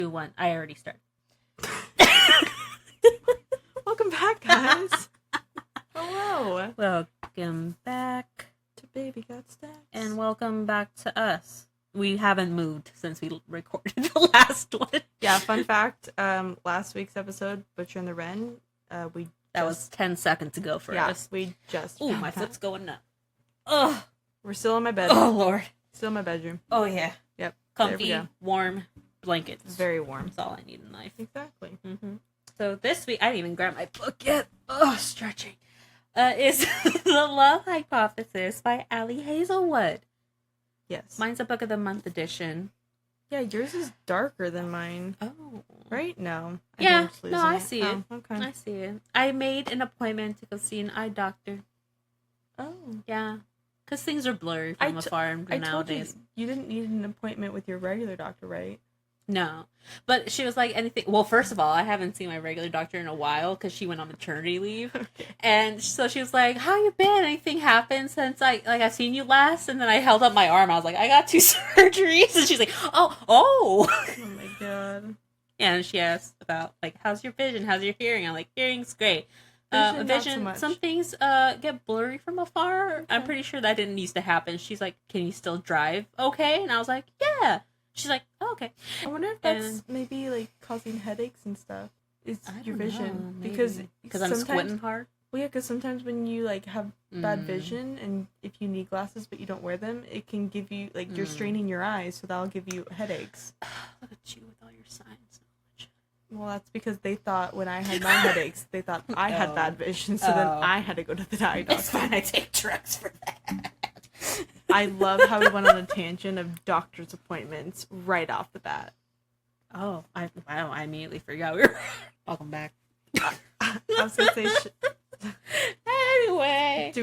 2, 1. I already started. Welcome back, guys. Hello. Welcome back To Baby Got Stacks. and welcome back to us. We haven't moved since we recorded the last one. Yeah, fun fact, last week's episode, Butcher and the Wren, that was 10 seconds ago for us. We just Oh, my foot's going up. Ugh. We're still in my bed. Oh, Lord. Still in my bedroom. Oh, yeah. Yep. Comfy, warm blankets. It's very warm. That's all I need in life. Exactly. Mm-hmm. So this week, I didn't even grab my book yet. Oh, stretching. Is The Love Hypothesis by Ali Hazelwood. Yes. Mine's a Book of the Month edition. Yeah, yours is darker than mine. Oh. Right? No. I see it. Oh, okay. I see it. I made an appointment to go see an eye doctor. Oh. Yeah. Because things are blurry from afar nowadays. You didn't need an appointment with your regular doctor, right? No. But she was like, anything... Well, first of all, I haven't seen my regular doctor in a while because she went on maternity leave. Okay. And so she was like, how you been? Anything happened since I've seen you last? And then I held up my arm. I was like, I got 2 surgeries. And she's like, oh. Oh my God. And she asked about, like, how's your vision? How's your hearing? I'm like, hearing's great. Vision, Vision, not so some much. things get blurry from afar. Okay. I'm pretty sure that didn't used to happen. She's like, can you still drive okay? And I was like, yeah. She's like, oh, okay. I wonder if that's maybe like causing headaches and stuff. It's your vision. Know, because I'm squinting hard. Well, yeah, because sometimes when you like have bad vision and if you need glasses but you don't wear them, it can give you like you're straining your eyes, so that'll give you headaches. Look at you with all your science knowledge. Well, that's because they thought when I had my headaches, they thought I had bad vision, so then I had to go to the eye doctor. It's fine, I take drugs for that. I love how we went on a tangent of doctor's appointments right off the bat. Oh, I immediately forgot we were... Welcome back. I was gonna say Anyway.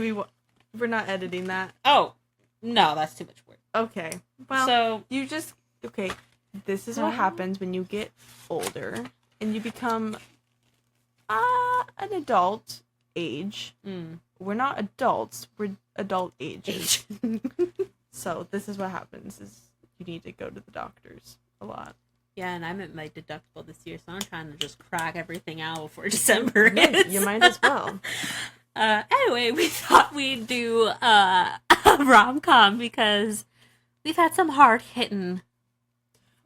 We're not editing that. Oh, no, that's too much work. Okay. Well, so this is what happens when you get older and you become an adult age. We're not adults, we're adult age. So this is what happens is you need to go to the doctors a lot. Yeah, and I'm at my deductible this year, so I'm trying to just crack everything out before December hits. You might as well. Anyway, we thought we'd do a rom-com because we've had some hard-hitting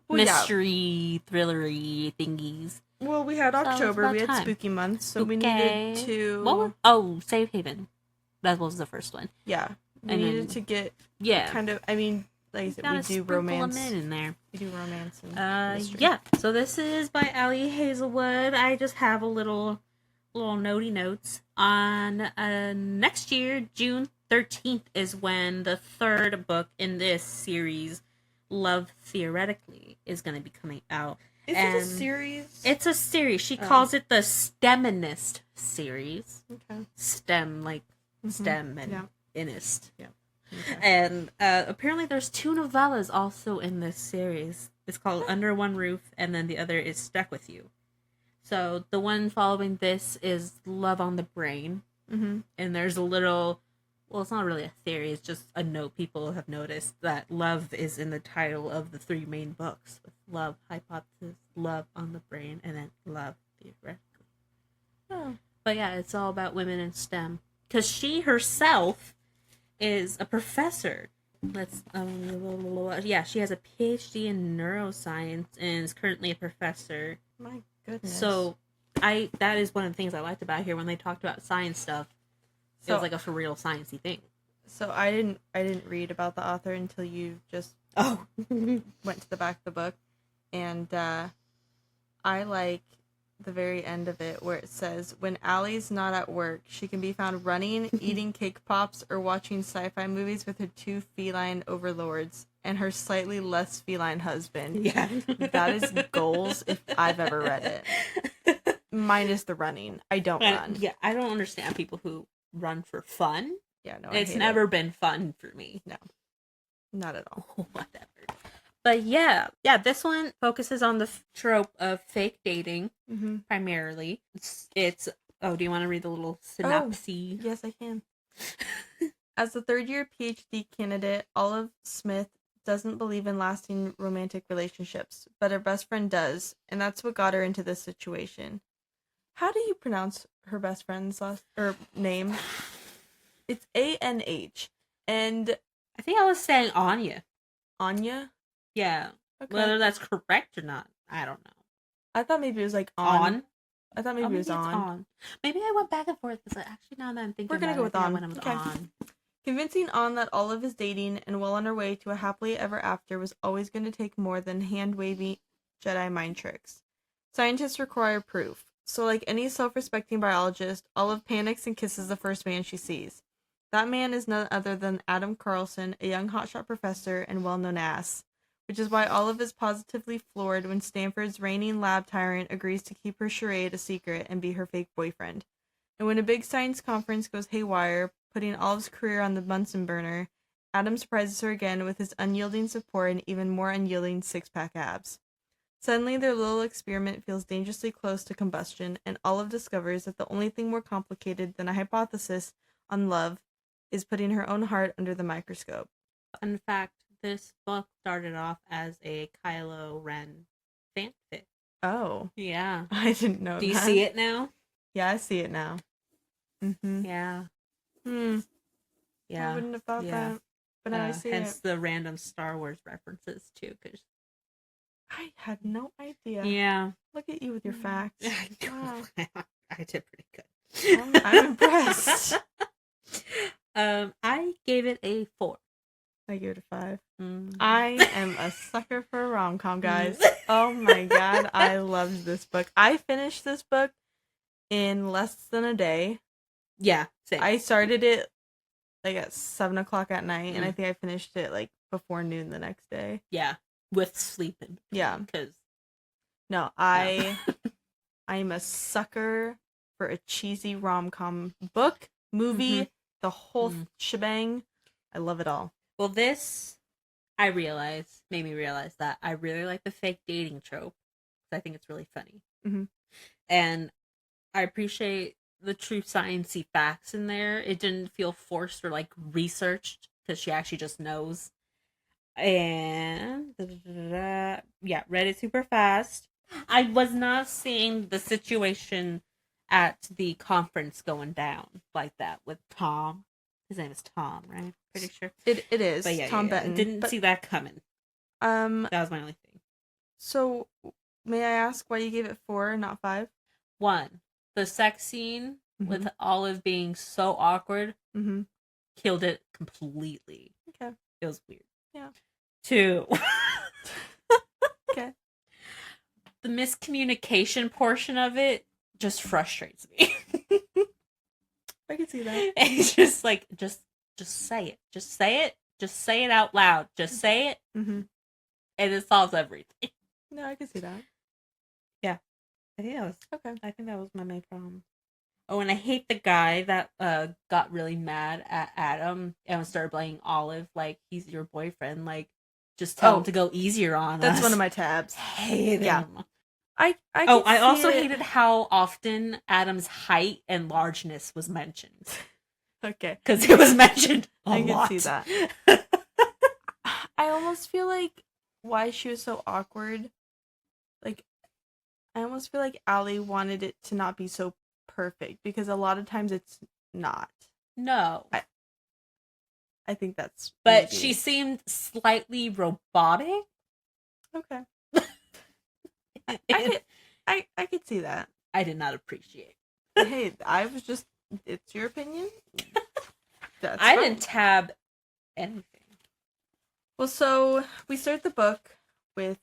mystery, thrillery thingies. Well, we had October, we had spooky months, so we needed to... Safe Haven. That was the first one. Yeah. We needed to get kind of, I mean, like I said, we do romance. Them in there. We do romance and mystery. Yeah. So this is by Ali Hazelwood. I just have a little notey notes. On next year, June 13th is when the 3rd book in this series, Love Theoretically, is going to be coming out. Is it a series? It's a series. She calls it the STEMinist series. Okay. STEM, like STEM and inist. Yeah. Okay. And apparently there's 2 novellas also in this series. It's called Under One Roof, and then the other is Stuck With You. So the one following this is Love on the Brain. Mm-hmm. And there's a little... Well, it's not really a theory. It's just a note people have noticed that love is in the title of the 3 main books. With Love Hypothesis, Love on the Brain, and then Love Theoretically. Oh. But yeah, it's all about women in STEM. Because she herself is a professor. She has a PhD in neuroscience and is currently a professor. My goodness. So that is one of the things I liked about here when they talked about science stuff. It was like a for real sciencey thing. So I didn't read about the author until you just went to the back of the book, and I like the very end of it where it says, when Allie's not at work, she can be found running, eating cake pops, or watching sci-fi movies with her 2 feline overlords and her slightly less feline husband. Yeah. That is goals if I've ever read it. Minus the running. I don't run. Yeah, I don't understand people who run for fun. Yeah, no, it's never been fun for me. No, not at all. Whatever. But yeah, this one focuses on the trope of fake dating, primarily. It's do you want to read the little synopsis? Yes, I can. As the 3rd-year PhD candidate, Olive Smith doesn't believe in lasting romantic relationships, but her best friend does, and that's what got her into this situation. How do you pronounce her best friend's name? It's A-N-H. And I think I was saying Anya. Anya? Yeah. Okay. Whether that's correct or not, I don't know. I thought maybe it was like On? I thought maybe it was on. Maybe I went back and forth because actually now that I'm thinking We're gonna about go it, with I think on. I went with Okay. on. Convincing On that Olive is dating and well on her way to a happily ever after was always going to take more than hand-wavy Jedi mind tricks. Scientists require proof. So like any self-respecting biologist, Olive panics and kisses the first man she sees. That man is none other than Adam Carlson, a young hotshot professor and well-known ass. Which is why Olive is positively floored when Stanford's reigning lab tyrant agrees to keep her charade a secret and be her fake boyfriend. And when a big science conference goes haywire, putting Olive's career on the Bunsen burner, Adam surprises her again with his unyielding support and even more unyielding six-pack abs. Suddenly, their little experiment feels dangerously close to combustion, and Olive discovers that the only thing more complicated than a hypothesis on love is putting her own heart under the microscope. In fact, this book started off as a Kylo Ren fanfic. Oh. Yeah. I didn't know that. Do you see it now? Yeah, I see it now. Mm-hmm. Yeah. Yeah. I wouldn't have thought that. But now I see hence the random Star Wars references, too. Cause I had no idea. Yeah. Look at you with your facts. Wow. I did pretty good. I'm impressed. I gave it a 4. I give it a 5. Mm. I am a sucker for a rom-com, guys. Oh my god, I loved this book. I finished this book in less than a day. Yeah, same. I started it like at 7 o'clock at night, and I think I finished it like before noon the next day. Yeah, with sleeping. Yeah, because I'm a sucker for a cheesy rom-com book, movie, the whole shebang. I love it all. Well, this made me realize that I really like the fake dating trope. I think it's really funny, and I appreciate the true sciencey facts in there. It didn't feel forced or like researched because she actually just knows. And yeah, read it super fast. I was not seeing the situation at the conference going down like that with Tom. His name is Tom, right? Pretty sure it is. But yeah, Tom Benton. Didn't see that coming. That was my only thing. So, may I ask why you gave it 4, not 5? 1, the sex scene with Olive being so awkward killed it completely. Okay, it was weird. Yeah. 2. Okay. The miscommunication portion of it just frustrates me. I can see that. It's just like, just say it. Just say it. Just say it out loud. Just say it. And it solves everything. No, I can see that. Yeah. I think that was my main problem. Oh, and I hate the guy that got really mad at Adam and started blaming Olive like he's your boyfriend. Like, just tell him to go easier on us. That's one of my tabs. Hate him. I also hated how often Adam's height and largeness was mentioned. Okay. Because it was mentioned a lot. I can see that. I almost feel like why she was so awkward. Like, I almost feel like Allie wanted it to not be so perfect because a lot of times it's not. No. I think that's But maybe. She seemed slightly robotic. Okay. I could see that. I did not appreciate. Hey, I was just, it's your opinion. I didn't tab anything. Well, so we start the book with,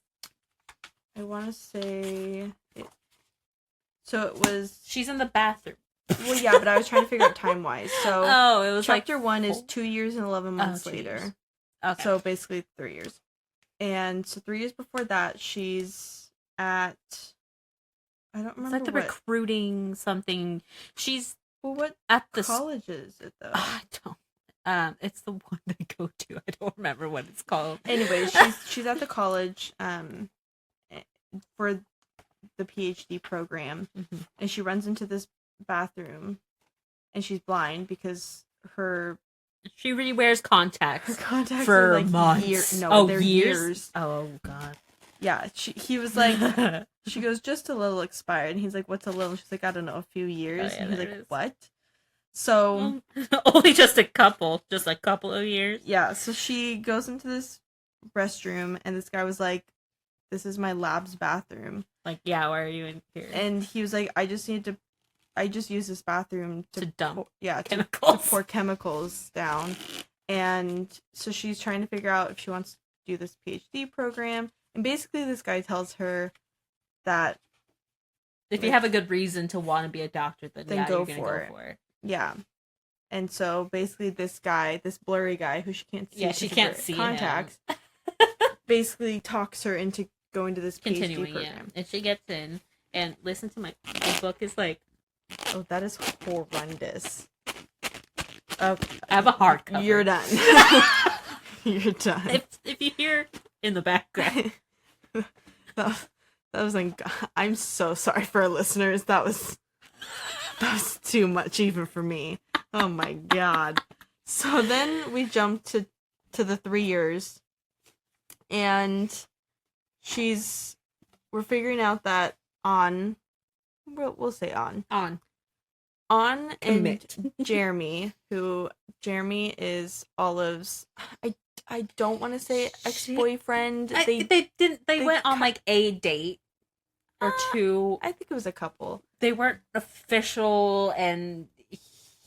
I want to say, so it was... She's in the bathroom. Well, yeah, but I was trying to figure out time-wise. So, it was chapter 1 is 2 years and 11 months later. Years. Okay. So, basically 3 years. And so 3 years before that, she's at... I don't remember. It's like the recruiting something. She's what at the college is it though? I don't. It's the one they go to. I don't remember what it's called. Anyway, she's at the college for the PhD program, and she runs into this bathroom, and she's blind because her She really wears contacts. Her contacts for are like months. years. No, Oh, they're years? years. Oh god. Yeah, he was like, she goes, just a little expired. And he's like, what's a little? She's like, I don't know, a few years. Oh, yeah, and he's there like, it is. what? So, only just a couple of years. yeah, so she goes into this restroom, and this guy was like, this is my lab's bathroom. Like, yeah, why are you in here? And he was like, I just use this bathroom to dump chemicals. To pour chemicals down. And so she's trying to figure out if she wants to do this PhD program. And basically this guy tells her that if you have a good reason to want to be a doctor, then yeah, go you're gonna for go for it. Yeah. And so basically this guy, this blurry guy who she can't see, she can't see contacts, basically talks her into going to this PhD program. Yeah. And she gets in, and listen to the book is like, oh, that is horrendous. Okay. I have a hardcover. You're done. You're done. If you hear in the background. that was like, I'm so sorry for our listeners. That was too much even for me. Oh my god. So then we jump to the 3 years, and we're figuring out that we'll say on and Jeremy, who Jeremy is Olive's, I don't want to say ex-boyfriend. They went on like a date or two. I think it was a couple. They weren't official, and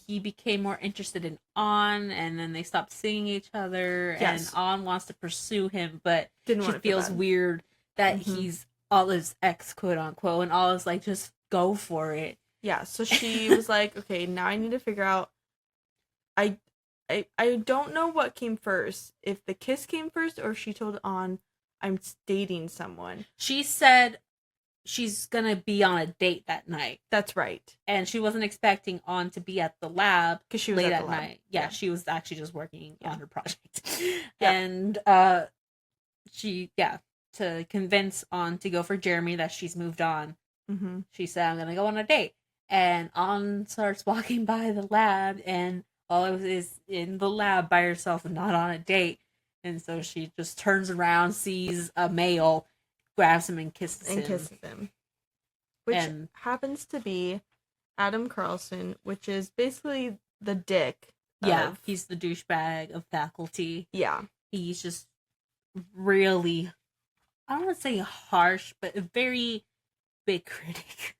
he became more interested in On, and then they stopped seeing each other. Yes. And On wants to pursue him, but she feels weird that he's Olive's ex, quote unquote, and Olive's like, just go for it. Yeah, so she was like, okay, now I need to figure out. I don't know what came first. If the kiss came first, or if she told On, I'm dating someone. She said she's gonna be on a date that night. That's right. And she wasn't expecting On to be at the lab because she was late at the lab. Night. Yeah, she was actually just working on her project. Yeah. And to convince On to go for Jeremy that she's moved on. Mm-hmm. She said, I'm gonna go on a date. And On starts walking by the lab, and Olive is in the lab by herself and not on a date. And so she just turns around, sees a male, grabs him and kisses him. Which happens to be Adam Carlson, which is basically the dick. Yeah, he's the douchebag of faculty. Yeah. He's just really, I don't want to say harsh, but a very big critic.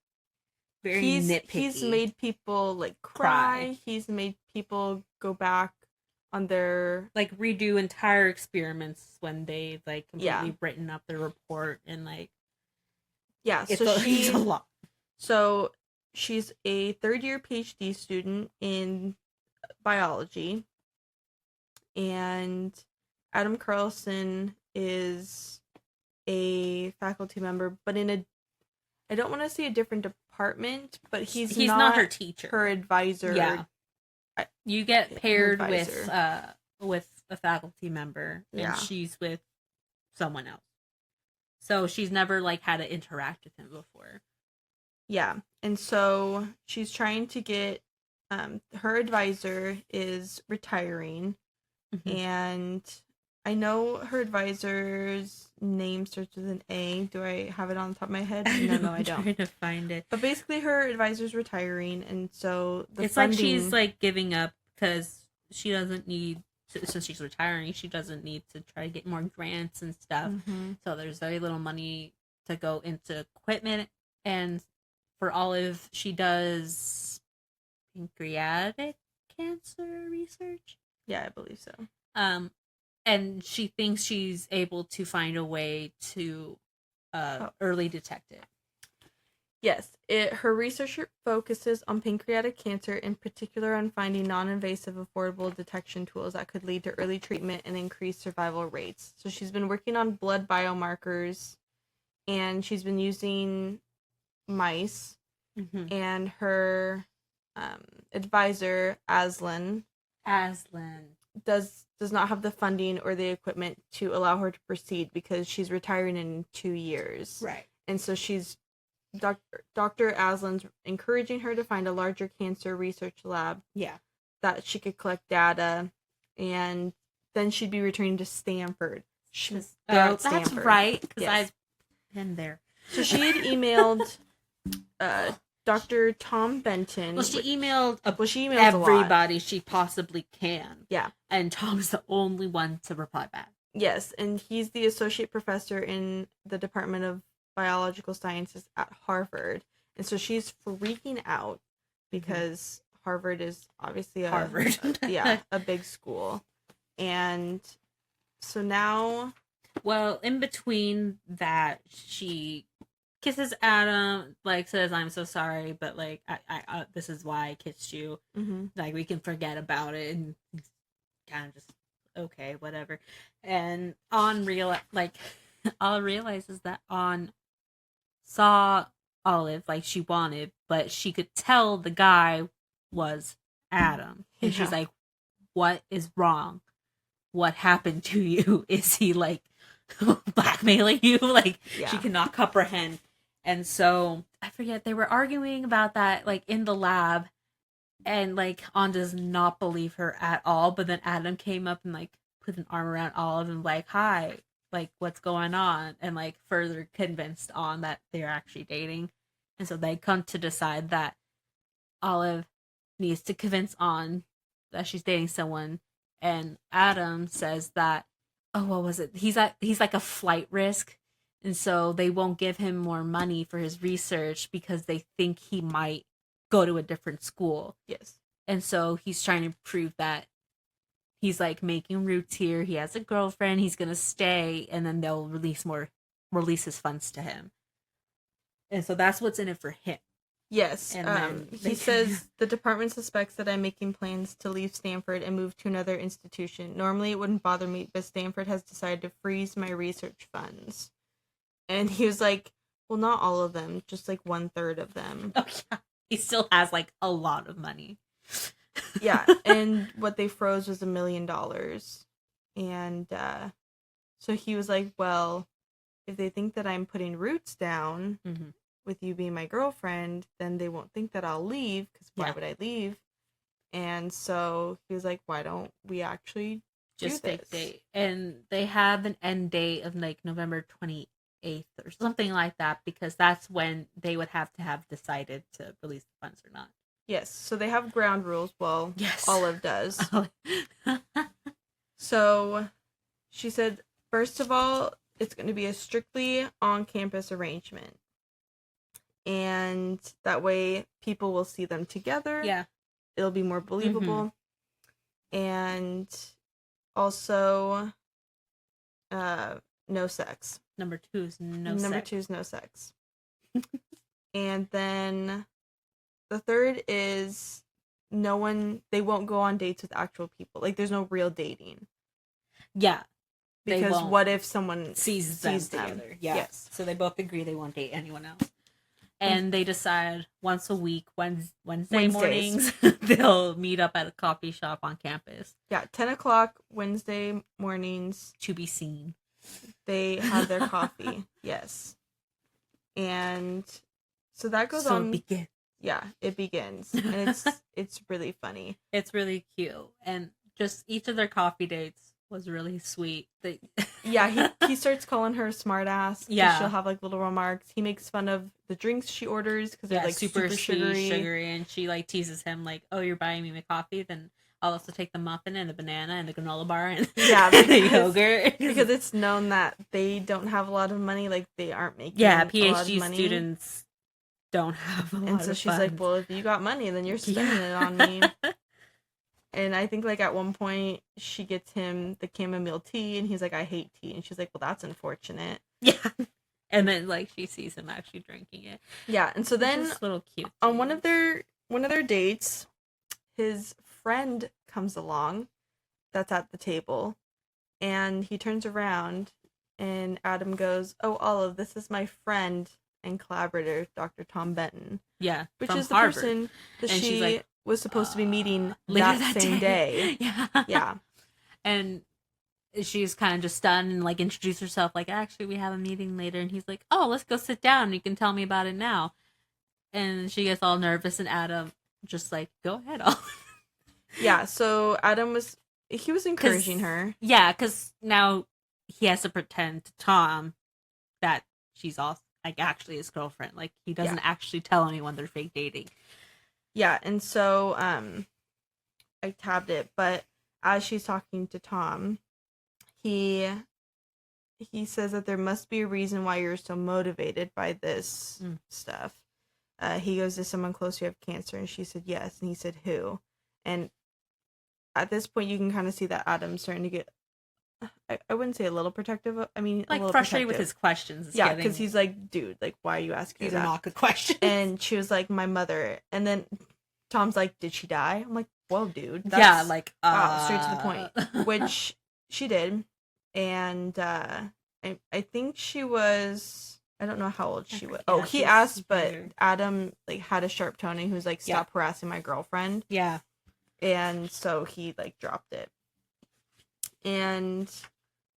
Very nitpicky. He's made people like cry. He's made people go back on their like redo entire experiments when they like completely written up their report, and like she's a lot. So she's a third-year PhD student in biology, and Adam Carlson is a faculty member, but in I don't want to say a different department, but he's not her teacher, her advisor. Yeah, you get paired with a faculty member, and she's with someone else. So she's never like had to interact with him before. Yeah, and so she's trying to get her advisor is retiring, and I know her advisor's name starts with an A. Do I have it on the top of my head? No, I don't. I'm trying to find it. But basically, her advisor's retiring, and so it's like she's like giving up because she doesn't need. Since she's retiring, she doesn't need to try to get more grants and stuff. Mm-hmm. So there's very little money to go into equipment. And for Olive, she does pancreatic cancer research. Yeah, I believe so. And she thinks she's able to find a way to early detect it. Yes, her research focuses on pancreatic cancer, in particular on finding non-invasive, affordable detection tools that could lead to early treatment and increase survival rates. So she's been working on blood biomarkers, and she's been using mice, and her advisor, Aslan, does not have the funding or the equipment to allow her to proceed because she's retiring in 2 years. Right. And so Dr. Aslan's encouraging her to find a larger cancer research lab. Yeah. That she could collect data and then she'd be returning to Stanford. That's right, because Yes. I've been there. So she had emailed Dr. Tom Benton. Well, she emailed everybody she possibly can. Yeah. And Tom's the only one to reply back. Yes, and he's the associate professor in the Department of Biological Sciences at Harvard. And so she's freaking out because Harvard is obviously a big school. And so now... Well, in between that, she kisses Adam, like, says, I'm so sorry, but, like, I this is why I kissed you. Mm-hmm. Like, we can forget about it, and kind of just, okay, whatever. And all I realized is that saw Olive like she wanted, but she could tell the guy was Adam. And she's like, what is wrong? What happened to you? Is he, like, blackmailing you? Like, she cannot comprehend. And so, I forget, they were arguing about that, like, in the lab. And, like, An does not believe her at all. But then Adam came up and, like, put an arm around Olive and, like, hi, like, what's going on? And, like, further convinced An that they're actually dating. And so they come to decide that Olive needs to convince An that she's dating someone. And Adam says that, oh, what was it? He's like a flight risk. And so they won't give him more money for his research because they think he might go to a different school. Yes. And so he's trying to prove that he's, like, making roots here. He has a girlfriend. He's going to stay. And then they'll release his funds to him. And so that's what's in it for him. Yes. And he says, the department suspects that I'm making plans to leave Stanford and move to another institution. Normally it wouldn't bother me, but Stanford has decided to freeze my research funds. And he was like, well, not all of them, just like 1/3 of them. Oh, yeah. He still has, like, a lot of money. Yeah. And what they froze was $1 million. And so he was like, well, if they think that I'm putting roots down with you being my girlfriend, then they won't think that I'll leave, because why would I leave? And so he was like, why don't we actually just do this? date? And they have an end date of, like, November 28th or something like that, because that's when they would have to have decided to release the funds or not. Yes, so they have ground rules. Well, yes. Olive does. So she said, first of all, it's going to be a strictly on-campus arrangement. And that way people will see them together. Yeah. It'll be more believable. And also, no sex. Number two is no sex. And then the third is they won't go on dates with actual people. Like, there's no real dating. Yeah. Because what if someone sees them together? Yeah. Yes. So they both agree they won't date anyone else. And they decide once a week, Wednesday mornings, they'll meet up at a coffee shop on campus. Yeah, 10 o'clock Wednesday mornings. To be seen. They have their coffee. Yes. And so that goes on. It begins. Yeah, it begins. And it's really funny. It's really cute. And just each of their coffee dates was really sweet. Yeah, he starts calling her a smart ass. Yeah. She'll have, like, little remarks. He makes fun of the drinks she orders because they're, like, super sugary. And she, like, teases him, like, oh, you're buying me my coffee? Then I'll also take the muffin and the banana and the granola bar and the yogurt. Because it's known that they don't have a lot of money. Like, they aren't making PhD students don't have a lot of And so she's like, well, if you got money, then you're spending it on me. And I think, like, at one point, she gets him the chamomile tea, and he's like, I hate tea. And she's like, well, that's unfortunate. Yeah. And then, like, she sees him actually drinking it. Yeah, and so then, just little cute on one of their dates, his friend comes along that's at the table, and he turns around, and Adam goes, oh, Olive, this is my friend and collaborator, Dr. Tom Benton. Yeah, which is the Harvard. person that and she like, was supposed to be meeting that same day. Yeah. Yeah. And she's kind of just stunned and, like, introduced herself, like, actually, we have a meeting later. And he's like, oh, let's go sit down. You can tell me about it now. And she gets all nervous, and Adam just like, go ahead, Olive. Yeah, so Adam was he was encouraging her. Yeah, because now he has to pretend to Tom that she's also like actually his girlfriend. Like he doesn't actually tell anyone they're fake dating. Yeah, and so I tabbed it, but as she's talking to Tom, he says that there must be a reason why you're so motivated by this stuff. He goes, "Is someone close who have cancer?" And she said, "Yes." And he said, "Who?" And at this point, you can kind of see that Adam's starting to get, I wouldn't say a little protective. I mean, like a little frustrated protective with his questions. Yeah, because he's like, dude, like, why are you asking these that? are not good questions. And she was like, my mother. And then Tom's like, did she die? I'm like, whoa, dude. That's, like, straight to the point. Which she did. And I think she was, I don't know how old she was. Oh, he asked, but Adam like had a sharp tone and he was like, stop harassing my girlfriend. Yeah. And so he like dropped it. And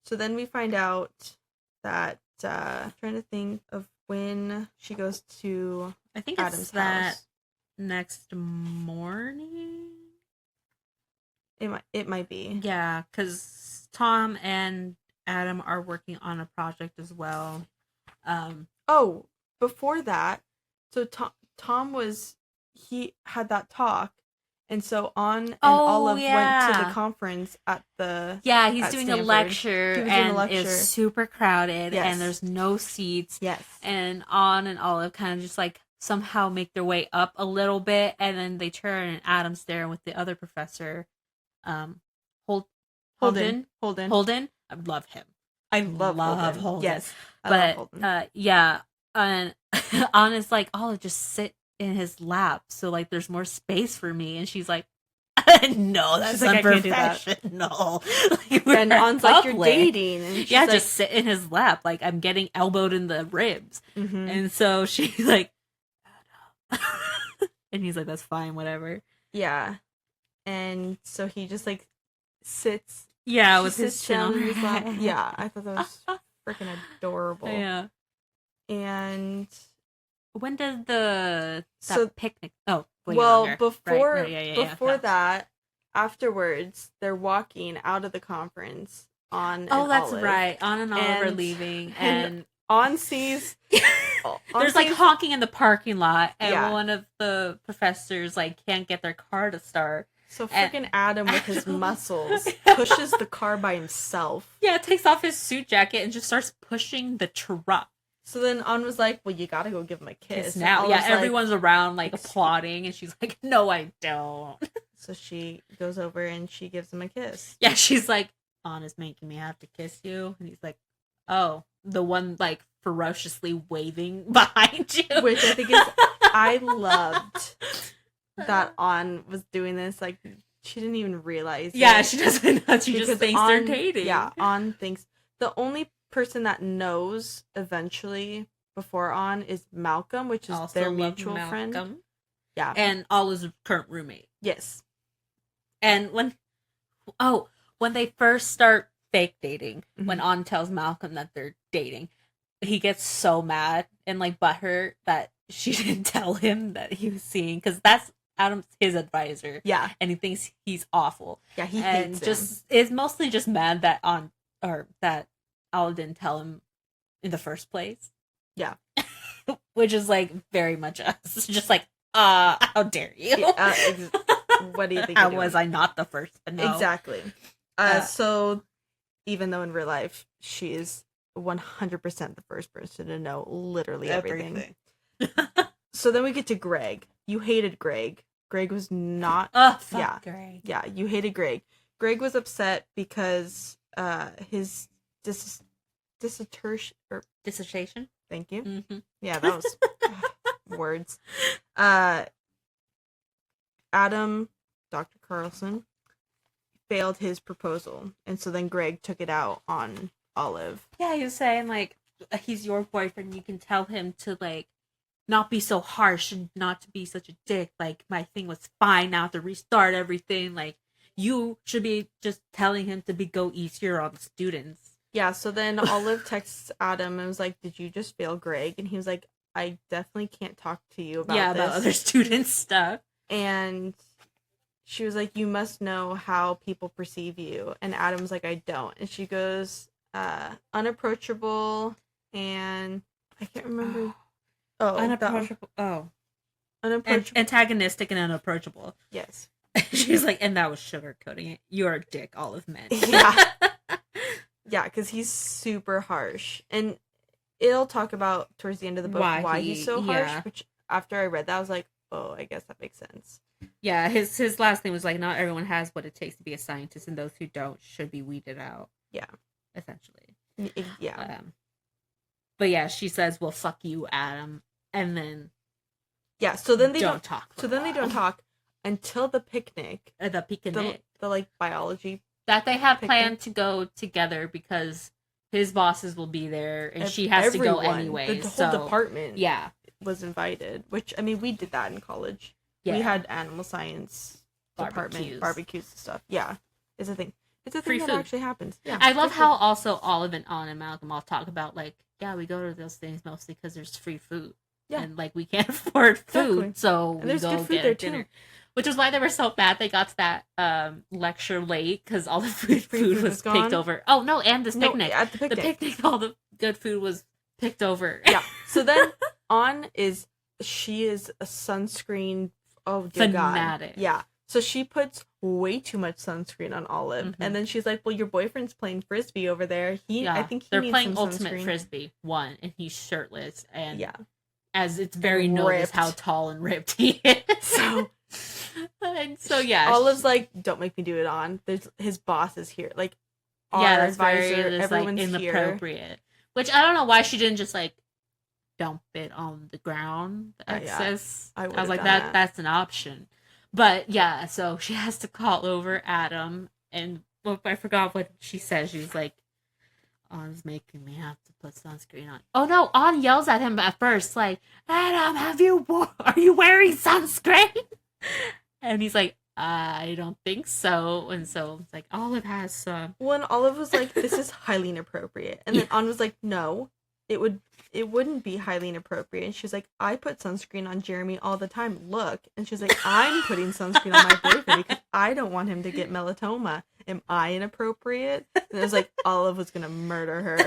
so then we find out that I'm trying to think of when she goes to I think Adam's it's that house. Next morning. It might be. Yeah, because Tom and Adam are working on a project as well. Oh, before that, so Tom he had that talk. And so Olive went to the conference at the he's doing Stanford. a lecture and it's super crowded Yes. and there's no seats. Yes. And and Olive kind of just like somehow make their way up a little bit and then they turn and Adam's there with the other professor. Holden. I love him. I love Holden. Yes. I love Holden. And Anna's like, I'll just sit in his lap so like there's more space for me, and she's like, no, that's like, unprofessional. Like, and An's like, you're dating, and she's like, just sit in his lap, like I'm getting elbowed in the ribs. And so she's like, and he's like, that's fine, whatever. Yeah. And so he just like sits with his chin on his lap. Yeah, I thought that was freaking adorable. Yeah. And when does that picnic? Oh, well, before before that, afterwards, they're walking out of the conference on. Oh, that's Olive. Right. On and Olive are leaving, and On sees. There's like honking in the parking lot, and one of the professors like can't get their car to start. So freaking Adam with his muscles pushes the car by himself. Yeah, takes off his suit jacket and just starts pushing the truck. So then An was like, well, you gotta go give him a kiss. Now, everyone's around like applauding, and she's like, no, I don't. So she goes over and she gives him a kiss. Yeah, she's like, An is making me have to kiss you. And he's like, oh, the one like ferociously waving behind you. Which I think is, I loved that An was doing this. Like, she didn't even realize. Yeah, she doesn't know. She just thinks they're dating. Yeah, An thinks. The only person that knows eventually before An is Malcolm, which is also their mutual friend. Yeah. And Olive's current roommate. Yes. And when they first start fake dating, when An tells Malcolm that they're dating, he gets so mad and like butthurt that she didn't tell him that he was seeing, because that's Adam's his advisor. Yeah. And he thinks he's awful. Yeah, he hates him. Is mostly just mad that that Olive didn't tell him in the first place. Yeah. Which is like very much us. Just like, how dare you? What do you think? How was I not the first to know? Exactly. So even though in real life she is 100% the first person to know literally everything. So then we get to Greg. You hated Greg. Greg was not. Greg. Yeah, you hated Greg. Greg was upset because his dissertation. Thank you. Mm-hmm. Yeah, that was words. Adam, Dr. Carlson, failed his proposal, and so then Greg took it out on Olive. Yeah, he was saying like, he's your boyfriend. You can tell him to like not be so harsh and not to be such a dick. Like, my thing was fine, now to restart everything. Like, you should be just telling him to go easier on the students. Yeah, so then Olive texts Adam and was like, did you just fail Greg? And he was like, I definitely can't talk to you about this. About other students' stuff. And she was like, you must know how people perceive you. And Adam's like, I don't. And she goes, unapproachable, I can't remember. Unapproachable. Unapproachable. Antagonistic and unapproachable. Yes. She's like, and that was sugarcoating it. You're a dick, Olive meant. Yeah. Yeah, because he's super harsh. And it'll talk about towards the end of the book why he's so harsh, which after I read that, I was like, oh, I guess that makes sense. Yeah, his last thing was like, not everyone has what it takes to be a scientist, and those who don't should be weeded out. Yeah. Essentially. Yeah. But yeah, she says, well, fuck you, Adam. And then... Yeah, so then they don't talk. So then they don't talk until the picnic. The picnic. The like, biology. That they have picnic. planned to go together because his bosses will be there, and she has to go anyway. The whole department yeah. was invited, which, I mean, we did that in college. Yeah. We had animal science department barbecues and stuff. Yeah, it's a thing. It's a thing that actually happens. Yeah, I love how also Olive and Anna and Malcolm all talk about, like, yeah, we go to those things mostly because there's free food. Yeah. And, like, we can't afford food, so we go get a dinner. Too. Which is why they were so mad they got to that lecture late, because all the food was picked over. Oh, no, and this picnic. At the picnic. The picnic, all the good food was picked over. Yeah. So then, she is a sunscreen... Oh, dear fanatic. God. Yeah. So she puts way too much sunscreen on Olive. Mm-hmm. And then she's like, well, your boyfriend's playing Frisbee over there. I think they're needs playing some Ultimate sunscreen. Frisbee, and he's shirtless. And yeah. As it's very noticed how tall and ripped he is. So yeah. Olive's like, don't make me do it on. His boss is here. Like, our advisor, everyone's like inappropriate. Here. Which I don't know why she didn't just like dump it on the ground. The excess. Yeah, I was like, that's an option. But yeah, so she has to call over Adam, and I forgot what she says. She's like, An's making me have to put sunscreen on. Oh no, An yells at him at first, like, Adam, are you wearing sunscreen? And he's like, I don't think so. And so it's like, Olive has some. When Olive was like, this is highly inappropriate. And then An was like, no, it wouldn't be highly inappropriate. And she's like, I put sunscreen on Jeremy all the time. Look. And she's like, I'm putting sunscreen on my boyfriend because I don't want him to get melanoma. Am I inappropriate? And it was like, Olive was going to murder her.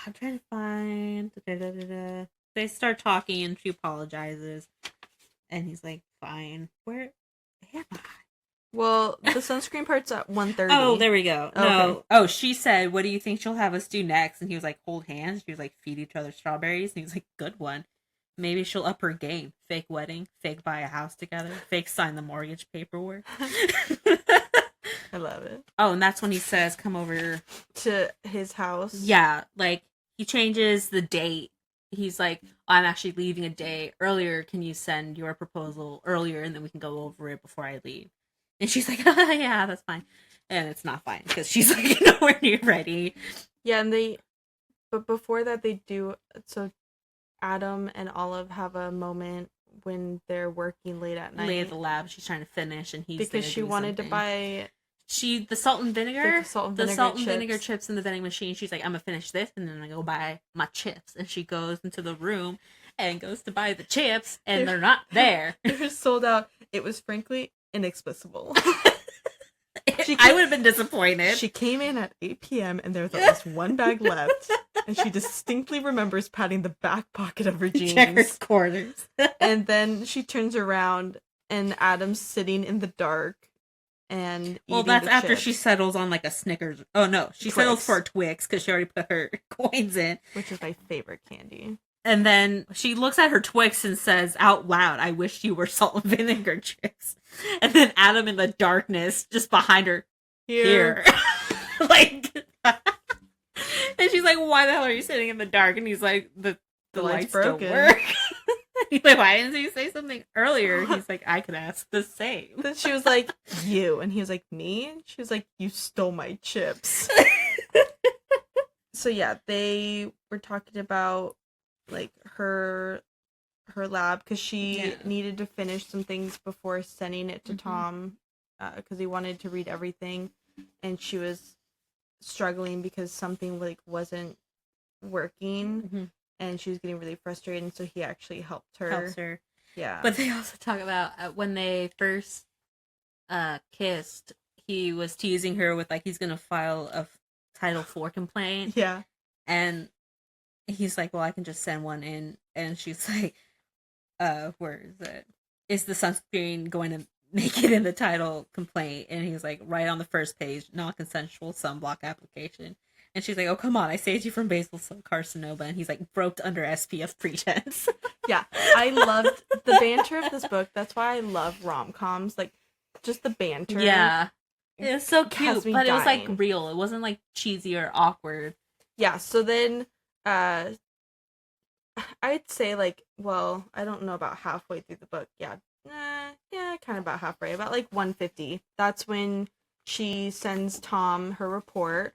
I'm trying to find... They start talking and she apologizes. And he's like, fine. Where am I? Well, the sunscreen part's at 1:30. Oh, there we go. Okay. No. Oh, she said, what do you think she'll have us do next? And he was like, hold hands. She was like, feed each other strawberries. And he was like, good one. Maybe she'll up her game. Fake wedding. Fake buy a house together. Fake sign the mortgage paperwork. I love it. Oh, and that's when he says, come over to his house. Yeah, like, he changes the date. He's like, I'm actually leaving a day earlier. Can you send your proposal earlier and then we can go over it before I leave? And she's like, yeah, that's fine. And it's not fine because she's like nowhere near ready. Yeah, but before that they do, so Adam and Olive have a moment when they're working late at night. Late at the lab, she's trying to finish and he's because she wanted to buy... the salt and vinegar? The salt and vinegar chips in the vending machine. She's like, I'm gonna finish this and then I go buy my chips. And she goes into the room and goes to buy the chips and they're not there. It was sold out. It was frankly inexplicable. I would have been disappointed. She came in at 8 p.m. and there was at least one bag left. And she distinctly remembers patting the back pocket of her jeans. Checkered quarters. And then she turns around and Adam's sitting in the dark. And that's after she settles on like a Snickers. Oh no, she settles for a Twix because she already put her coins in, which is my favorite candy. And then she looks at her Twix and says out loud, I wish you were salt and vinegar chips. And then Adam in the darkness just behind her, here. Like, and she's like, why the hell are you sitting in the dark? And he's like, the lights broken. Don't work. He's like, why didn't you say something earlier? He's like, I could ask the same. Then she was like, you. And he was like, me? And she was like, you stole my chips. So yeah, they were talking about like her lab because she needed to finish some things before sending it to Tom because he wanted to read everything, and she was struggling because something like wasn't working. And she was getting really frustrated, and so he actually helped her. Yeah. But they also talk about when they first kissed, he was teasing her with like he's gonna file a Title IV complaint. Yeah. And he's like, well, I can just send one in. And she's like, where is it? Is the sunscreen going to make it in the title complaint? And he's like, right on the first page, non-consensual sunblock application. And she's like, oh, come on, I saved you from basal cell carcinoma. And he's like, broke under SPF pretense. Yeah. I loved the banter of this book. That's why I love rom-coms. Like, just the banter. Yeah. It's so cute, but dying. It was like real. It wasn't like cheesy or awkward. Yeah, so then I'd say like, well, I don't know, about halfway through the book. Yeah. Kind of about halfway, about like 150. That's when she sends Tom her report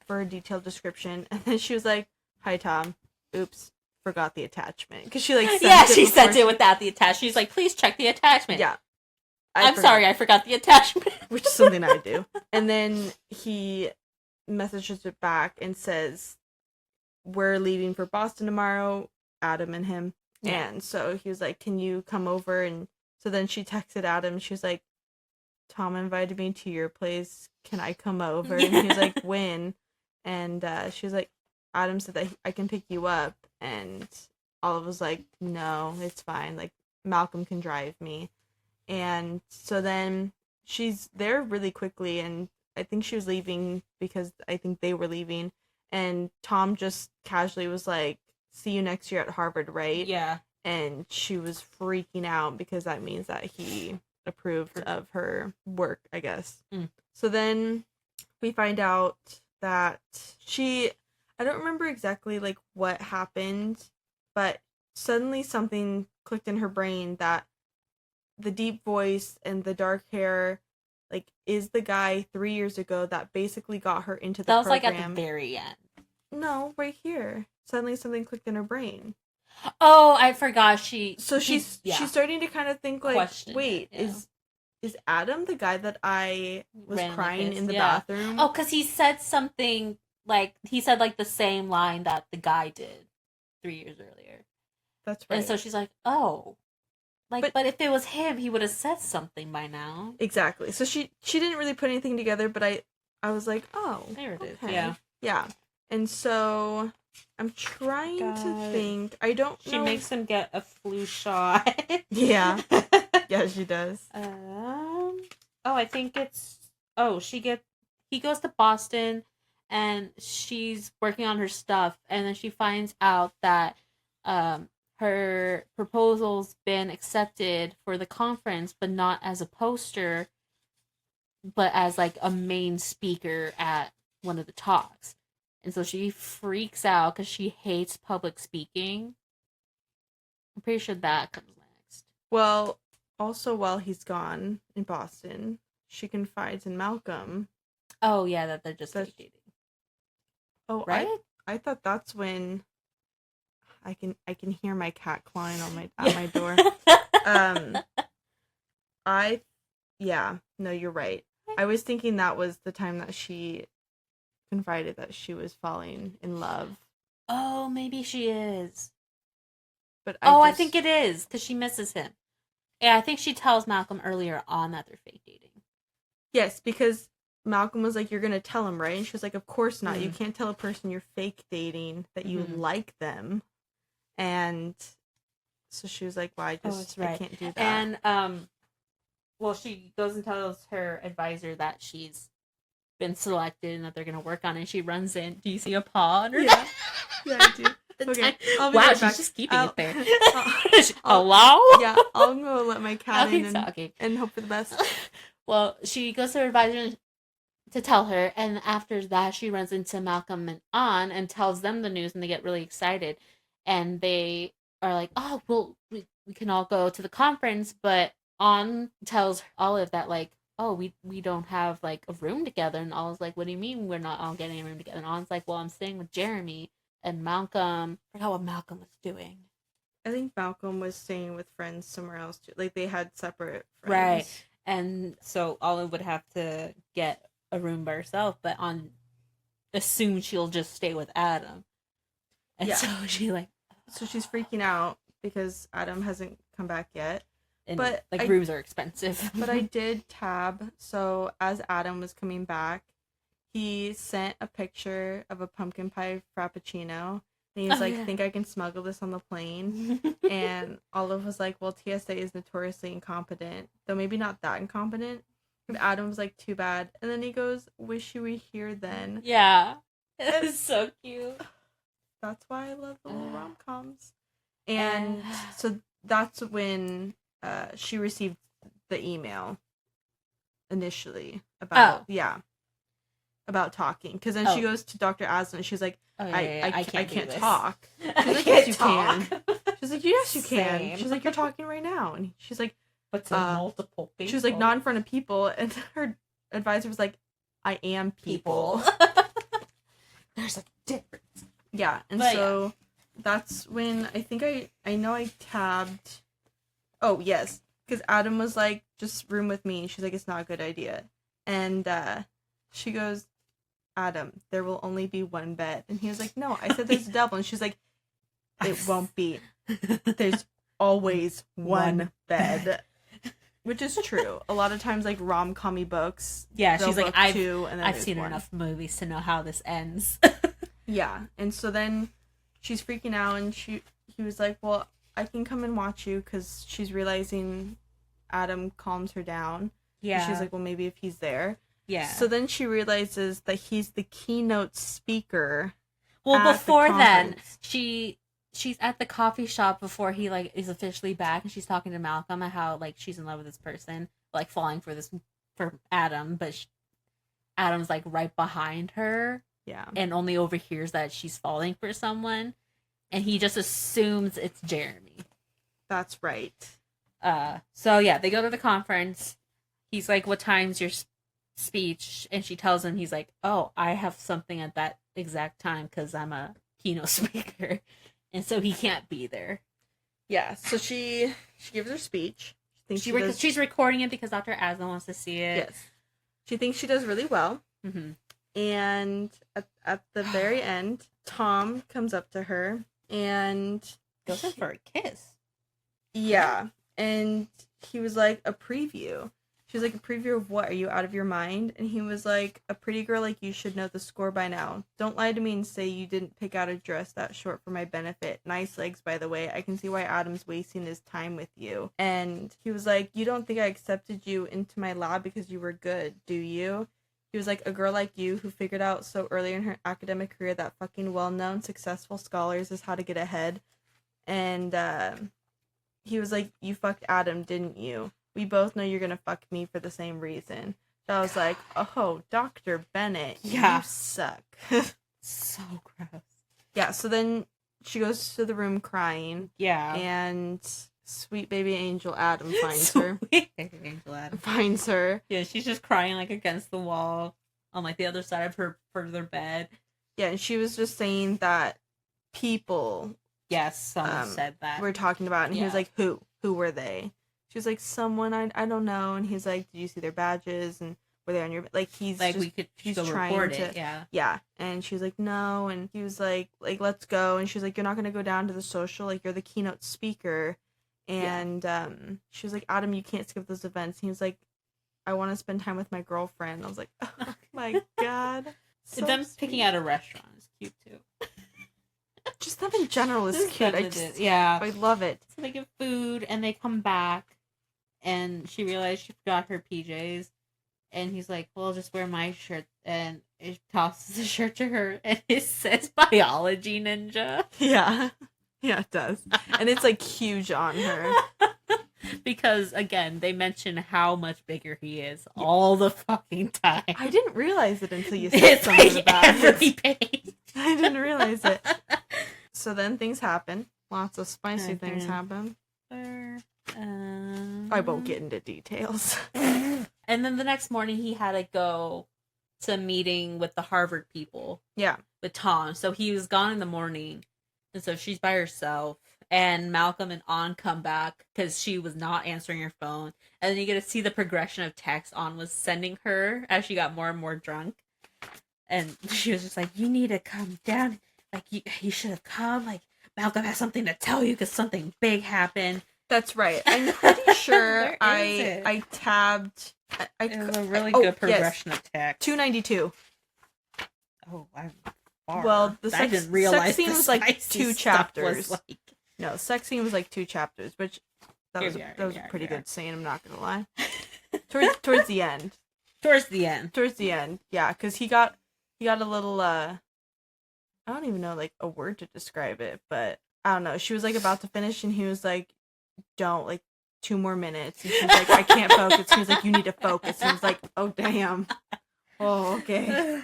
for a detailed description, and then she was like, "Hi Tom, oops, forgot the attachment," because she like sent it without the attachment. She's like, please check the attachment. Yeah. I'm sorry, I forgot the attachment. Which is something I do. And then he messages it back and says, we're leaving for Boston tomorrow, Adam and him. Yeah. And so he was like, can you come over? And so then she texted Adam. She was like, Tom invited me to your place. Can I come over? And he was like, when? And she was like, Adam said that I can pick you up. And Olive was like, no, it's fine. Like, Malcolm can drive me. And so then she's there really quickly, and I think she was leaving because I think they were leaving. And Tom just casually was like, see you next year at Harvard, right? Yeah. And she was freaking out because that means that he approved of her work, I guess. So then we find out that I don't remember exactly like what happened, but suddenly something clicked in her brain that the deep voice and the dark hair, like, is the guy 3 years ago that basically got her into the program. That was like at the very end. No, right here. Suddenly something clicked in her brain. Oh, I forgot. She's starting to kind of think like, question wait, it, yeah. is Adam the guy that I was crying in the yeah. bathroom? Oh, because he said something like the same line that the guy did 3 years earlier. That's right. And so she's like, oh. Like, but if it was him, he would have said something by now. Exactly. So she didn't really put anything together, but I was like, oh, there it is. Okay. Yeah. And so I'm trying to think. I don't know. She makes him get a flu shot. Yeah. Yeah, she does. I think it's. He goes to Boston, and she's working on her stuff, and then she finds out that her proposal's been accepted for the conference, but not as a poster, but as like a main speaker at one of the talks. And so she freaks out because she hates public speaking. I'm pretty sure that comes next. Well, also while he's gone in Boston, she confides in Malcolm. Oh yeah, that they're just dating. Oh, right. I thought that's when I can hear my cat clawing on my door. No, you're right. I was thinking that was the time that she confided that she was falling in love. Oh, maybe she is. But I think it is because she misses him. Yeah, I think she tells Malcolm earlier on that they're fake dating. Yes, because Malcolm was like, "You're gonna tell him, right?" And she was like, "Of course not. You can't tell a person you're fake dating that you like them." And so she was like, "Well, I can't do that." And she goes and tells her advisor that she's been selected and that they're gonna work on it. And she runs in. Do you see a paw on her? Yeah, yeah, I do. Okay. Wow, she's just keeping it there. Hello? Yeah, I'll go let my cat in and hope for the best. Well, she goes to her advisor to tell her, and after that, she runs into Malcolm and Ann and tells them the news, and they get really excited. And they are like, oh, well, we can all go to the conference, but Ann tells Olive that, like, oh, we don't have, like, a room together. And Olive's like, what do you mean we're not all getting a room together? And Ann's like, well, I'm staying with Jeremy. And Malcolm, I forgot what Malcolm was doing. I think Malcolm was staying with friends somewhere else, too. Like, they had separate friends. Right. And so Olive would have to get a room by herself, but Ann assumes she'll just stay with Adam. And so she, like... So she's freaking out because Adam hasn't come back yet. And But rooms are expensive. But I did tab. So as Adam was coming back, he sent a picture of a pumpkin pie frappuccino. And he was think I can smuggle this on the plane. And Olive was like, well, TSA is notoriously incompetent. Though maybe not that incompetent. And Adam was like, too bad. And then he goes, wish you were here then. Yeah. It was so cute. That's why I love the little rom-coms. And so that's when she received the email initially about about talking, because then she goes to Dr. Aslan and she's like, I can't talk. She's like, yes you can. She's like, yes you can. She's like, you're talking right now. And she's like, but to multiple people. She was like, not in front of people. And her advisor was like, I am people. There's a difference. Yeah, and that's when I think I know I tabbed. Oh yes, because Adam was like, just room with me. She's like, it's not a good idea. And she goes, Adam, there will only be one bed. And he was like, no, I said there's a double. And she's like, it won't be. There's always one bed. Which is true. A lot of times, like rom-com-y books. Yeah, she's like, I've seen one. enough movies to know how this ends. Yeah, and so then she's freaking out, and he was like, well, I can come and watch you, because she's realizing Adam calms her down. Yeah. And she's like, well, maybe if he's there. Yeah. So then she realizes that he's the keynote speaker. Well, before then, she's at the coffee shop before he like is officially back, and she's talking to Malcolm about how like she's in love with this person, like falling for Adam, but Adam's like right behind her. Yeah. And only overhears that she's falling for someone, and he just assumes it's Jeremy. That's right. So yeah, they go to the conference. He's like, what time's your speech? And she tells him, he's like, oh, I have something at that exact time because I'm a keynote speaker. And so he can't be there. Yeah, so she gives her speech. She's recording it because Dr. Aslan wants to see it. Yes. She thinks she does really well. Mm-hmm. And at the very end, Tom comes up to her and goes in for a kiss. Yeah, and he was like, a preview. She was like, a preview of what? Are you out of your mind? And he was like, a pretty girl like you should know the score by now. Don't lie to me and say you didn't pick out a dress that short for my benefit. Nice legs, by the way. I can see why Adam's wasting his time with you. And he was like, you don't think I accepted you into my lab because you were good, do you? He was like, a girl like you who figured out so early in her academic career that fucking well-known, successful scholars is how to get ahead. And he was like, you fucked Adam, didn't you? We both know you're gonna fuck me for the same reason. So I was like, oh, Dr. Bennett, you suck. So gross. Yeah, so then she goes to the room crying. Yeah. And sweet baby angel Adam finds her. Sweet baby angel Adam. Finds her. Yeah, she's just crying like against the wall on like the other side of her further bed. Yeah, and she was just saying that people. Yes, someone said that. We're talking about, and he was like, who? Who were they? She was like, someone I don't know. And he's like, did you see their badges? And were they on your, like, he's like, just, we could he's go trying report to, it, yeah. Yeah. And she was like, no. And he was like, let's go. And she was like, you're not going to go down to the social. Like, you're the keynote speaker. And she was like, Adam, you can't skip those events. And he was like, I want to spend time with my girlfriend. I was like, oh my God. So them sweet. Picking out a restaurant is cute too. Just them in general is cute. I love it. So they get food and they come back. And she realized she forgot her PJs. And he's like, well, just wear my shirt. And he tosses the shirt to her. And it says biology ninja. Yeah. Yeah, it does. And it's like huge on her. Because, again, they mention how much bigger he is all the fucking time. I didn't realize it until you said something like about every page. I didn't realize it. So then things happen. Lots of spicy things happen. I won't get into details. And then the next morning he had to go to a meeting with the Harvard people. Yeah. With Tom. So he was gone in the morning. And so she's by herself. And Malcolm and An come back because she was not answering her phone. And then you get to see the progression of text An was sending her as she got more and more drunk. And she was just like, you need to come down. Like, you should have come. Like, Malcolm has something to tell you because something big happened. That's right. I'm pretty sure Where is it? I tabbed. It was a really good progression of text. 292. Oh, I'm far. Well, the I didn't realize sex scene the was like spicy 2 stuff chapters. was like... No, sex scene was like 2 chapters, which that was a pretty good scene. scene. I'm not gonna lie. Towards the end. Towards the end. Towards the end, yeah, because he got a little I don't even know like a word to describe it, but I don't know. She was like about to finish, and he was like, "Don't, like 2 more minutes." And she was like, "I can't focus." He was like, "You need to focus." And he was like, "Oh damn." Oh, okay.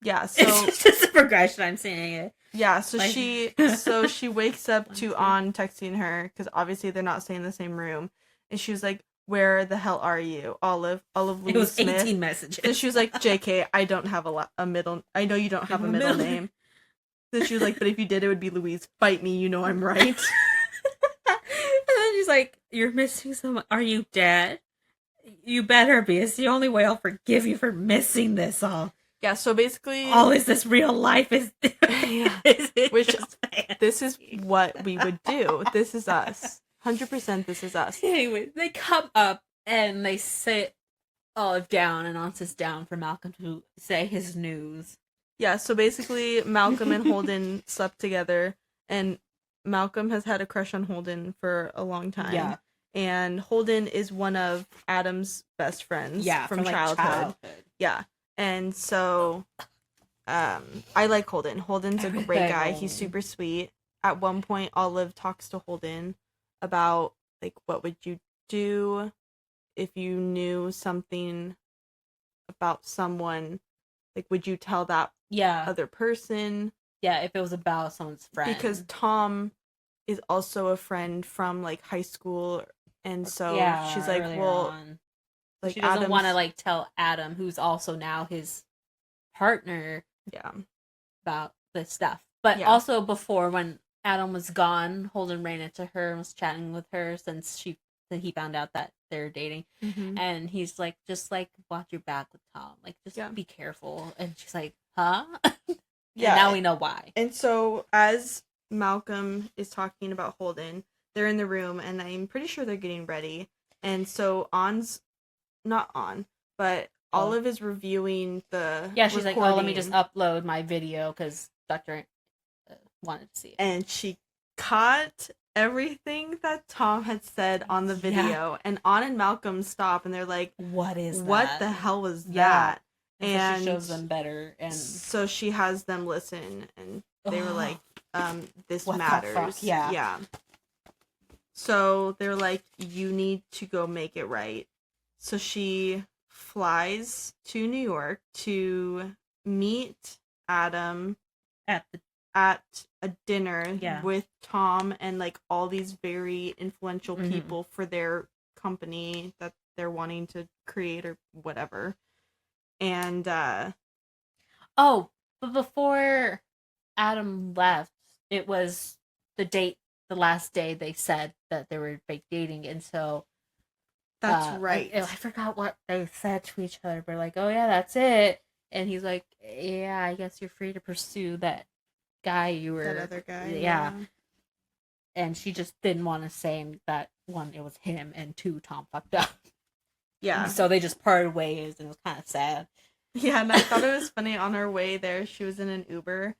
Yeah, so it's just a progression. I'm seeing it. Yeah, so like... she wakes up to An texting her because obviously they're not staying in the same room, and she was like, "Where the hell are you, Olive Louise It was Smith?" 18 messages. So she was like, "JK, I don't have a middle. I know you don't have a middle name." So she was like, "But if you did, it would be Louise. Fight me, you know I'm right." And then she's like, "You're missing someone. Are you dead? You better be. It's the only way I'll forgive you for missing this all." Yeah, so basically, is this real life? Is which this is what we would do. This is us. 100%. This is us. Anyway, they come up and they sit Olive down, and An sits down for Malcolm to say his news. Yeah, so basically, Malcolm and Holden slept together, and Malcolm has had a crush on Holden for a long time. Yeah. And Holden is one of Adam's best friends from childhood. Yeah. And so I like Holden. Holden's a great guy. He's super sweet. At one point, Olive talks to Holden about, like, what would you do if you knew something about someone? Like, would you tell that other person? Yeah, if it was about someone's friend. Because Tom is also a friend from, like, high school. And so she's like, well... Like, she doesn't want to, like, tell Adam, who's also now his partner, about this stuff. But also before, when Adam was gone, Holden ran into her and was chatting with her since he found out that they're dating. Mm-hmm. And he's like, just, like, watch your back with Tom. Like, just be careful. And she's like, huh? Yeah. And now we know why. And so, as Malcolm is talking about Holden, they're in the room, and I'm pretty sure they're getting ready. And so, Olive is reviewing the she's like, oh, let me just upload my video because Dr. wanted to see it. And she caught everything that Tom had said on the video, and An and Malcolm stop, and they're like, what the hell was that? And so she shows them better, and so she has them listen, and they were like, this matters. Yeah. So they're like, you need to go make it right. So she flies to New York to meet Adam at a dinner with Tom and, like, all these very influential people for their company that they're wanting to create or whatever. And but before Adam left, it was the last day they said that they were fake dating, and so that's right. I forgot what they said to each other, but like, oh yeah, that's it. And he's like, yeah, I guess you're free to pursue that guy that other guy. Yeah. And she just didn't want to say that, one, it was him, and two, Tom fucked up. Yeah. And so they just parted ways, and it was kind of sad. Yeah, and I thought it was funny. On her way there, she was in an Uber,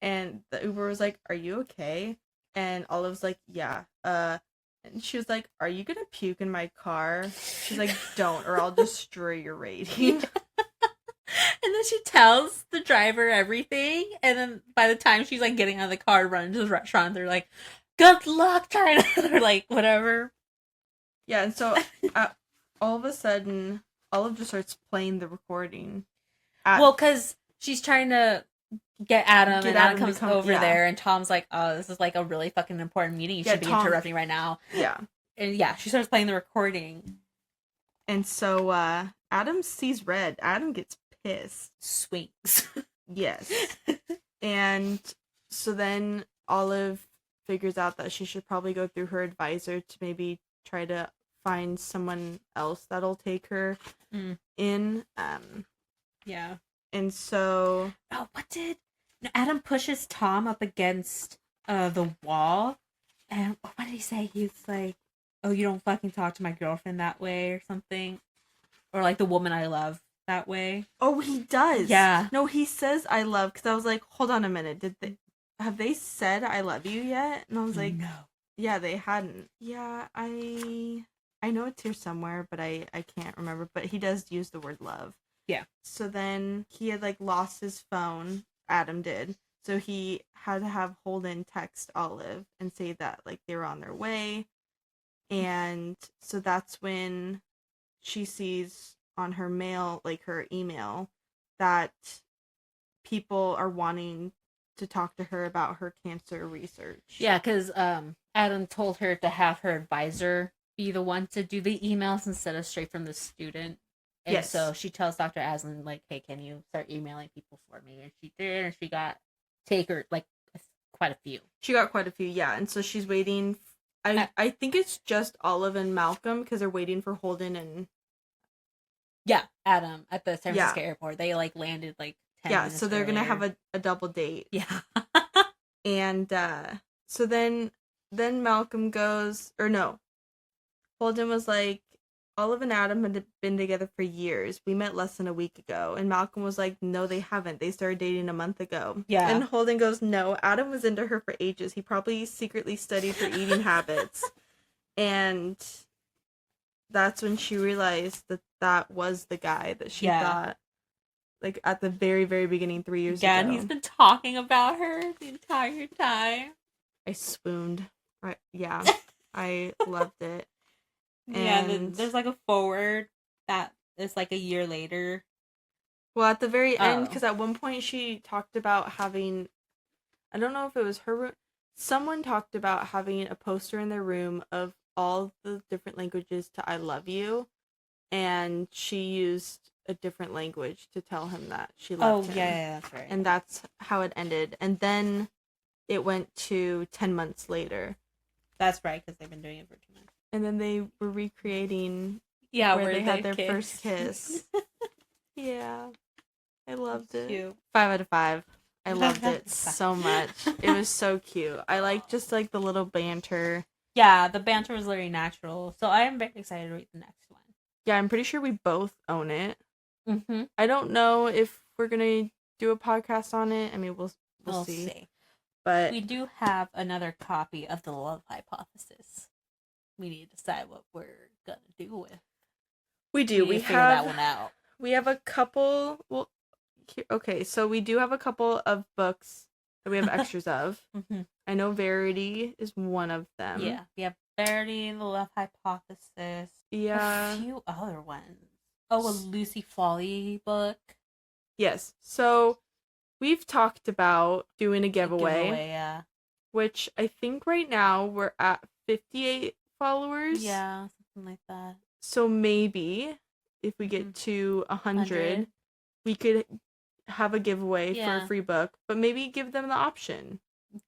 and the Uber was like, "Are you okay?" And Olive's like, "Yeah." And she was like, "Are you gonna puke in my car?" She's like, "Don't, or I'll destroy your rating." And then she tells the driver everything, and then by the time she's like getting out of the car, running to the restaurant, they're like, "Good luck trying to," they're like, whatever. Yeah, and so all of a sudden, Olive just starts playing the recording. Because she's trying to get Adam, and Adam comes over there, and Tom's like, "Oh, this is like a really fucking important meeting. You should be interrupting right now." Yeah. And she starts playing the recording. And so Adam sees red. Adam gets pissed. Swings. Yes. And so then Olive figures out that she should probably go through her advisor to maybe try to find someone else that'll take her in. Yeah. And so... Oh, Adam pushes Tom up against the wall. And what did he say? He's like, "Oh, you don't fucking talk to my girlfriend that way," or something, or like the woman I love that way. Oh, he does. Yeah. No, he says I love, because I was like, hold on a minute, have they said I love you yet? And I was like, no. Yeah, they hadn't. Yeah, I know it's here somewhere, but I can't remember. But he does use the word love. Yeah. So then he had like lost his phone. Adam did. So he had to have Holden text Olive and say that like they were on their way. And so that's when she sees on her mail, like her email, that people are wanting to talk to her about her cancer research. Yeah, because Adam told her to have her advisor be the one to do the emails instead of straight from the student. And Yes. so she tells Dr. Aslan, like, hey, can you start emailing people for me? And she did, and she got quite a few. She got quite a few, yeah. And so she's waiting. I think it's just Olive and Malcolm because they're waiting for Holden and... Yeah, Adam at the San Francisco airport. They like landed like 10 minutes so they're earlier. gonna have a double date. Yeah. And so then Malcolm goes, or no, Holden was like, Olive and Adam had been together for years. We met less than a week ago. And Malcolm was like, no, they haven't. They started dating a month ago. Yeah. And Holden goes, no, Adam was into her for ages. He probably secretly studied her eating habits. And that's when she realized that was the guy that she thought, like, at the very, very beginning 3 years ago. Yeah, and he's been talking about her the entire time. I swooned. Right? Yeah. I loved it. Yeah, there's like a forward that is like a year later. Well, at the very end, because at one point she talked about having, I don't know if it was her room, someone talked about having a poster in their room of all the different languages to I love you, and she used a different language to tell him that she loved him. Oh, yeah, that's right. And that's how it ended. And then it went to 10 months later. That's right, because they've been doing it for 2 months. And then they were recreating where they had their first kiss. Yeah. I loved it. Cute. 5 out of 5. I loved it so much. It was so cute. I like just like the little banter. Yeah, the banter was very natural. So I am very excited to read the next one. Yeah, I'm pretty sure we both own it. Mm-hmm. I don't know if we're gonna do a podcast on it. I mean, we'll see. But we do have another copy of The Love Hypothesis. We need to decide what we're gonna do with. We do. We figure that one out. We have a couple. Well, okay, so we do have a couple of books that we have extras of. Mm-hmm. I know Verity is one of them. Yeah, we have Verity, The Love Hypothesis. Yeah, a few other ones. Oh, a Lucy Folly book. Yes. So we've talked about doing a giveaway. Yeah. Which I think right now we're at 58 followers. Yeah, something like that. So maybe if we get to 100, we could have a giveaway for a free book, but maybe give them the option.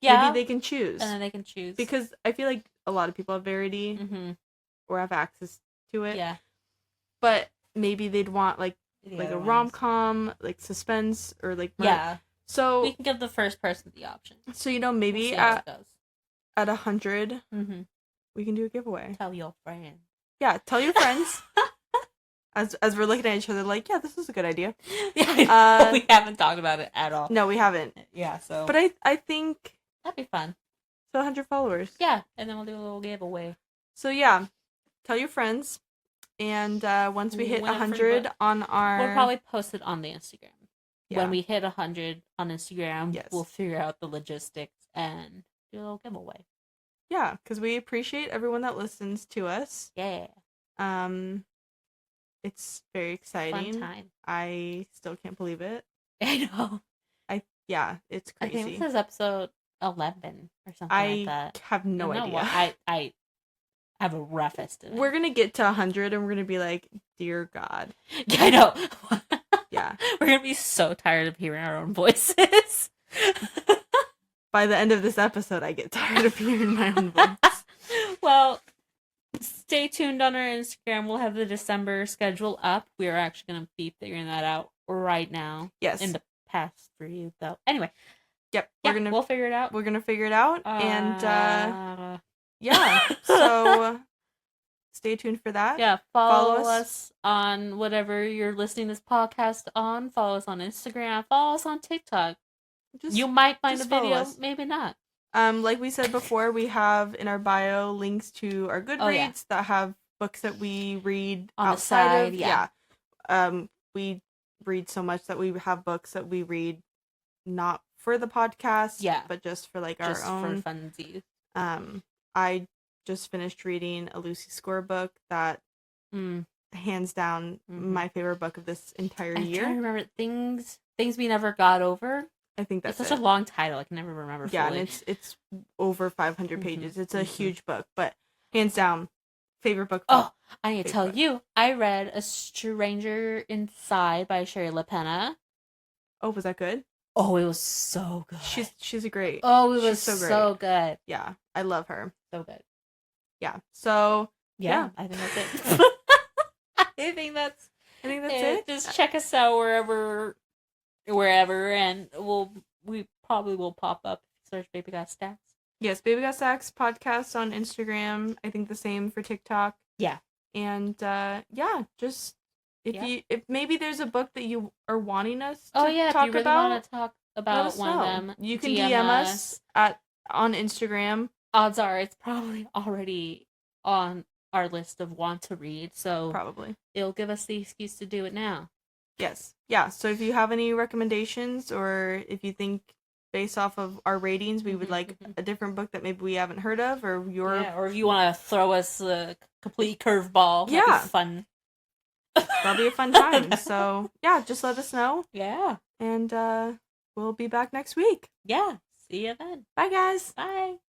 Yeah. Maybe they can choose. And then they can choose. Because I feel like a lot of people have Verity or have access to it. Yeah. But maybe they'd want like a rom-com, like suspense, or like murder. Yeah. So we can give the first person the option. So maybe at 100, we can do a giveaway. Tell your friends. Yeah, tell your friends. As we're looking at each other, like, yeah, this is a good idea. Yeah, we haven't talked about it at all. No, we haven't. Yeah, so. But I think that'd be fun. So 100 followers. Yeah, and then we'll do a little giveaway. So yeah, tell your friends, and once we hit 100 on our, we'll probably post it on the Instagram. Yeah. When we hit 100 on Instagram, we'll figure out the logistics and do a little giveaway. Yeah, because we appreciate everyone that listens to us. Yeah. It's very exciting. Fun time. I still can't believe it. I know. It's crazy. I think this is episode 11 or something like that. I have no idea. I have a rough estimate. We're gonna get to 100 and we're gonna be like, dear God. Yeah, I know. Yeah. We're gonna be so tired of hearing our own voices. By the end of this episode, I get tired of hearing my own voice. Well, stay tuned on our Instagram. We'll have the December schedule up. We are actually going to be figuring that out right now. Yes. In the past for you, though. Anyway. Yep. We'll figure it out. We're going to figure it out. And yeah, so stay tuned for that. Yeah, Follow follow us on whatever you're listening to this podcast on. Follow us on Instagram. Follow us on TikTok. You might find a video, us. maybe not. Like we said before, we have in our bio links to our Goodreads that have books that we read on outside the side, of. Yeah. We read so much that we have books that we read not for the podcast, but just for like just our own for funsies. I just finished reading a Lucy Score book that hands down my favorite book of this entire year. I can't remember things we never got over. I think that's such a long title. I can never remember. Yeah, fully. And it's over 500 pages. It's a huge book, but hands down, favorite book. Oh, I need to tell you, I read A Stranger Inside by Sherry LaPena. Oh, was that good? Oh, it was so good. She's a great. Oh, it was so good. Yeah, I love her. So good. Yeah. So yeah. I think that's it. I think that's it. Just check us out wherever, and we probably will pop up. Search Baby Got Stacks. Yes, Baby Got Stacks podcast on Instagram. I think the same for TikTok. Yeah. And just if maybe there's a book that you are wanting us to talk if you really about, want to talk about one of them, you can DM us on Instagram. Odds are it's probably already on our list of want to read, so probably it'll give us the excuse to do it now. Yes. Yeah. So if you have any recommendations, or if you think based off of our ratings we would like a different book that maybe we haven't heard of, or or if you want to throw us a complete curveball, that'd be fun. That'll be a fun time. So yeah, just let us know. Yeah. And we'll be back next week. Yeah. See you then. Bye, guys. Bye.